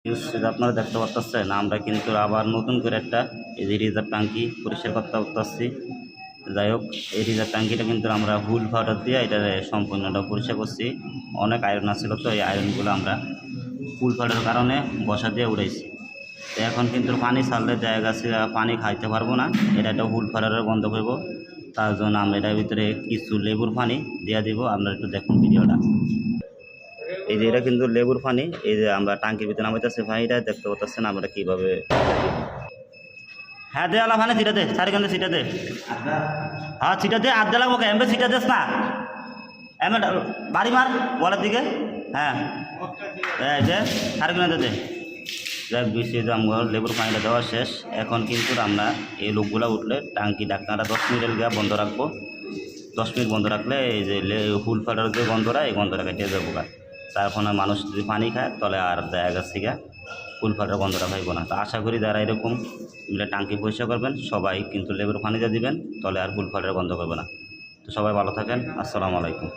আপনারা দেখতে পাচ্ছেন আমরা কিন্তু আবার নতুন করে একটা এই যে রিজার্ভ ট্যাঙ্কি পরিষ্কার করতে পারতেছি। যাই হোক, এই রিজার্ভ ট্যাঙ্কিটা কিন্তু আমরা হুল পাউডার দিয়ে এটা সম্পূর্ণটা পরিষ্কার করছি। অনেক আয়রন আছিল, তো এই আয়রনগুলো আমরা হুল পাউডারের কারণে বসা দিয়ে উড়াইছি। তো এখন কিন্তু পানি ছাড়লে জায়গা পানি খাইতে পারবো না, এটা একটা হুল পাউডারের বন্ধ করব। তার জন্য আমরা এটার ভিতরে কিছু লেবুর পানি দিয়ে দিব। আপনারা একটু দেখুন ভিডিওটা। এই যে এটা কিন্তু লেবুর পানি, এই যে আমরা টাঙ্কির ভিতরে নামাইতেছি পানিটা দেখতে পাচ্ছেন আমরা কীভাবে। হ্যাঁ দে আলা পানি ছিটা দে, চারিখানে ছিটা দে। হ্যাঁ ছিটা দে, আধ লাগবো এমবে ছিটা দেস না, এমে বাড়ি মার বলার দিকে। হ্যাঁ এই যে চারিখানে দে। যাক বেশি যে আমার লেবুর পানিটা দেওয়া শেষ। এখন কিন্তু আমরা এই লোকগুলো উঠলে টাঙ্কি ঢাকনাটা 10 মিনিটের গিয়ে বন্ধ রাখবো। 10 মিনিট বন্ধ রাখলে এই যে হুল ফাটার যে গন্ধটা, এই গন্ধটা কেটে যাবো। তারপরে মানুষ যদি পানি খায় তাহলে আর জায়গা থেকে হুল ফাটার গন্ধটা পাইব না। তো আশা করি যারা এরকম টাঙ্কি পরিষ্কার করবেন সবাই কিন্তু লেবুর পানিটা দিবেন, তাহলে আর হুল ফাটার গন্ধ করবে না। তো সবাই ভালো থাকেন, আসসালামু আলাইকুম।